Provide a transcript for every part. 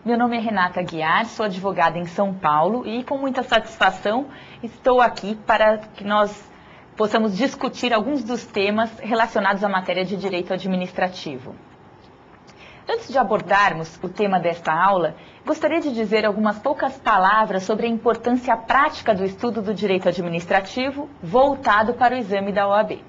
Meu nome é Renata Guiar, sou advogada em São Paulo e com muita satisfação estou aqui para que nós possamos discutir alguns dos temas relacionados à matéria de direito administrativo. Antes de abordarmos o tema desta aula, gostaria de dizer algumas poucas palavras sobre a importância prática do estudo do direito administrativo voltado para o exame da OAB.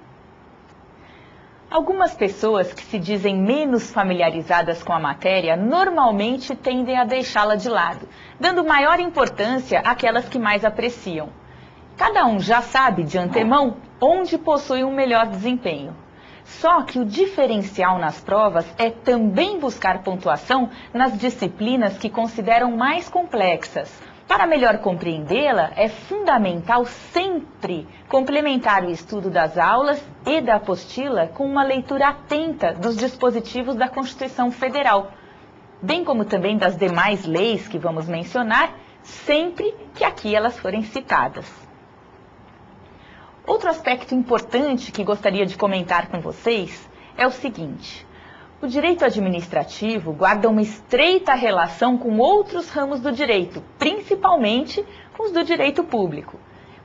Algumas pessoas que se dizem menos familiarizadas com a matéria normalmente tendem a deixá-la de lado, dando maior importância àquelas que mais apreciam. Cada um já sabe de antemão onde possui um melhor desempenho. Só que o diferencial nas provas é também buscar pontuação nas disciplinas que consideram mais complexas. Para melhor compreendê-la, é fundamental sempre complementar o estudo das aulas e da apostila com uma leitura atenta dos dispositivos da Constituição Federal, bem como também das demais leis que vamos mencionar, sempre que aqui elas forem citadas. Outro aspecto importante que gostaria de comentar com vocês é o seguinte: o direito administrativo guarda uma estreita relação com outros ramos do direito, principalmente com os do direito público.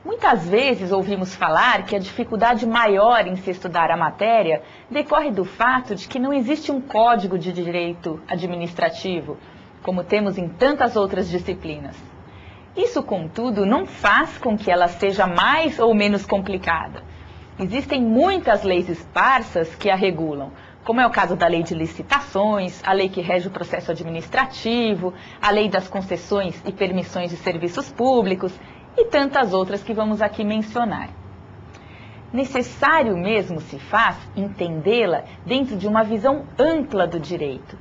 Muitas vezes ouvimos falar que a dificuldade maior em se estudar a matéria decorre do fato de que não existe um código de direito administrativo, como temos em tantas outras disciplinas. Isso, contudo, não faz com que ela seja mais ou menos complicada. Existem muitas leis esparsas que a regulam, como é o caso da Lei de Licitações, a lei que rege o processo administrativo, a Lei das Concessões e Permissões de Serviços Públicos e tantas outras que vamos aqui mencionar. Necessário mesmo se faz entendê-la dentro de uma visão ampla do direito.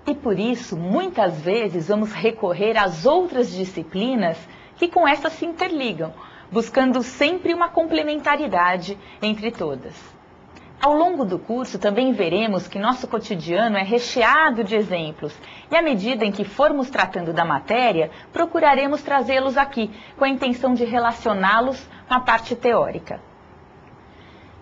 E por isso, muitas vezes, vamos recorrer às outras disciplinas que com essas se interligam, buscando sempre uma complementaridade entre todas. Ao longo do curso, também veremos que nosso cotidiano é recheado de exemplos e, à medida em que formos tratando da matéria, procuraremos trazê-los aqui, com a intenção de relacioná-los com a parte teórica.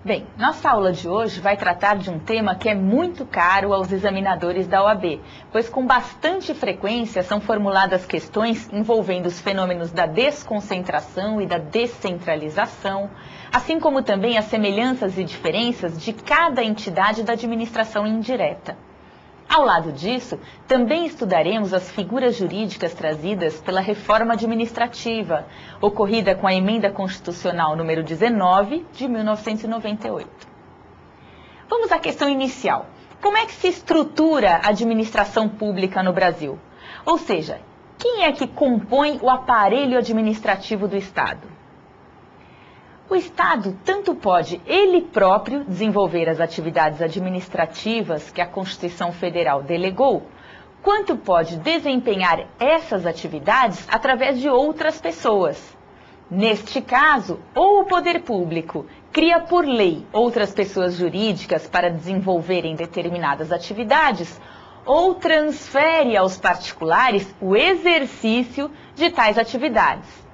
Bem, nossa aula de hoje vai tratar de um tema que é muito caro aos examinadores da OAB, pois com bastante frequência são formuladas questões envolvendo os fenômenos da desconcentração e da descentralização, assim como também as semelhanças e diferenças de cada entidade da administração indireta. Ao lado disso, também estudaremos as figuras jurídicas trazidas pela reforma administrativa, ocorrida com a Emenda Constitucional número 19 de 1998. Vamos à questão inicial. Como é que se estrutura a administração pública no Brasil? Ou seja, quem é que compõe o aparelho administrativo do Estado? O Estado tanto pode ele próprio desenvolver as atividades administrativas que a Constituição Federal delegou, quanto pode desempenhar essas atividades através de outras pessoas. Neste caso, ou o poder público cria por lei outras pessoas jurídicas para desenvolverem determinadas atividades, ou transfere aos particulares o exercício de tais atividades.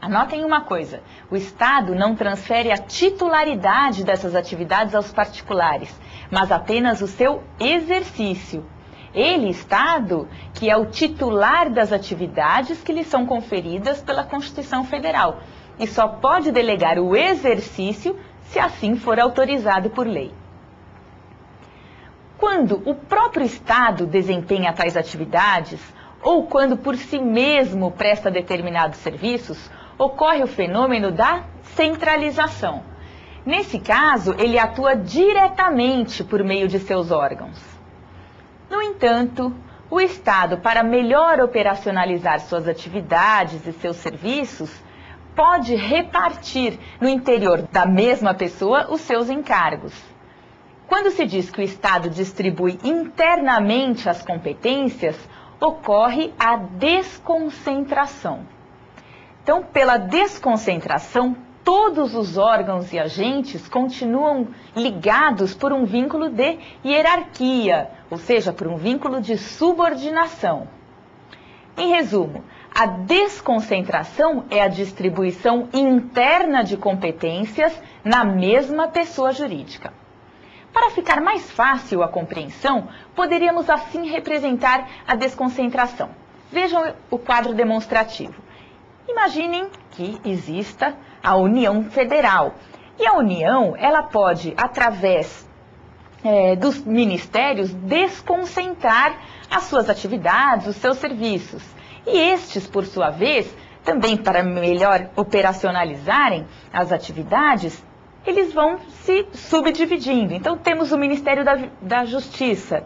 Anotem uma coisa: o Estado não transfere a titularidade dessas atividades aos particulares, mas apenas o seu exercício. Ele, Estado, que é o titular das atividades que lhe são conferidas pela Constituição Federal, e só pode delegar o exercício se assim for autorizado por lei. Quando o próprio Estado desempenha tais atividades, ou quando por si mesmo presta determinados serviços, ocorre o fenômeno da centralização. Nesse caso, ele atua diretamente por meio de seus órgãos. No entanto, o Estado, para melhor operacionalizar suas atividades e seus serviços, pode repartir no interior da mesma pessoa os seus encargos. Quando se diz que o Estado distribui internamente as competências, ocorre a desconcentração. Então, pela desconcentração, todos os órgãos e agentes continuam ligados por um vínculo de hierarquia, ou seja, por um vínculo de subordinação. Em resumo, a desconcentração é a distribuição interna de competências na mesma pessoa jurídica. Para ficar mais fácil a compreensão, poderíamos assim representar a desconcentração. Vejam o quadro demonstrativo. Imaginem que exista a União Federal. E a União, ela pode, através dos ministérios, desconcentrar as suas atividades, os seus serviços. E estes, por sua vez, também para melhor operacionalizarem as atividades, eles vão se subdividindo. Então, temos o Ministério da Justiça,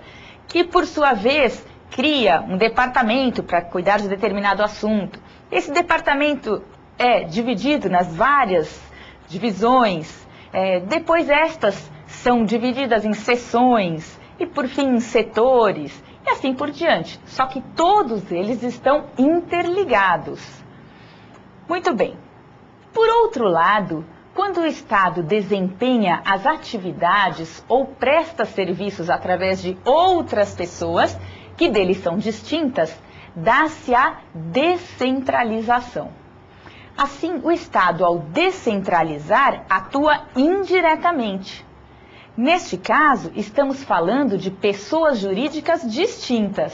que, por sua vez, cria um departamento para cuidar de determinado assunto. Esse departamento é dividido nas várias divisões. Depois, estas são divididas em seções e, por fim, em setores, e assim por diante. Só que todos eles estão interligados. Muito bem. Por outro lado, quando o Estado desempenha as atividades ou presta serviços através de outras pessoas, que deles são distintas, dá-se a descentralização. Assim, o Estado, ao descentralizar, atua indiretamente. Neste caso, estamos falando de pessoas jurídicas distintas.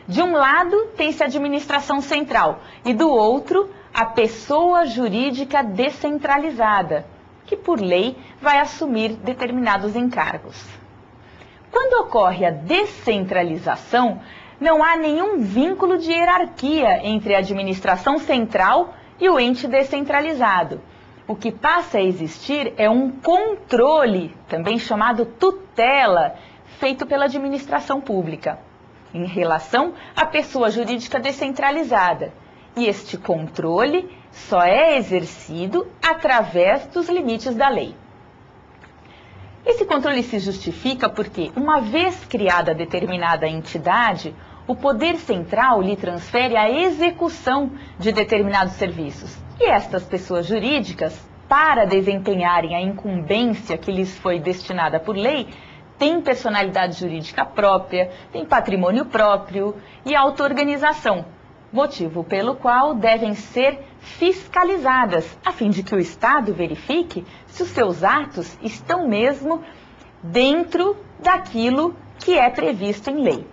De um lado, tem-se a administração central e do outro, a pessoa jurídica descentralizada, que por lei vai assumir determinados encargos. Quando ocorre a descentralização, não há nenhum vínculo de hierarquia entre a administração central e o ente descentralizado. O que passa a existir é um controle, também chamado tutela, feito pela administração pública, em relação à pessoa jurídica descentralizada. E este controle só é exercido através dos limites da lei. Esse controle se justifica porque, uma vez criada determinada entidade, o poder central lhe transfere a execução de determinados serviços. E estas pessoas jurídicas, para desempenharem a incumbência que lhes foi destinada por lei, têm personalidade jurídica própria, têm patrimônio próprio e auto-organização, motivo pelo qual devem ser fiscalizadas, a fim de que o Estado verifique se os seus atos estão mesmo dentro daquilo que é previsto em lei.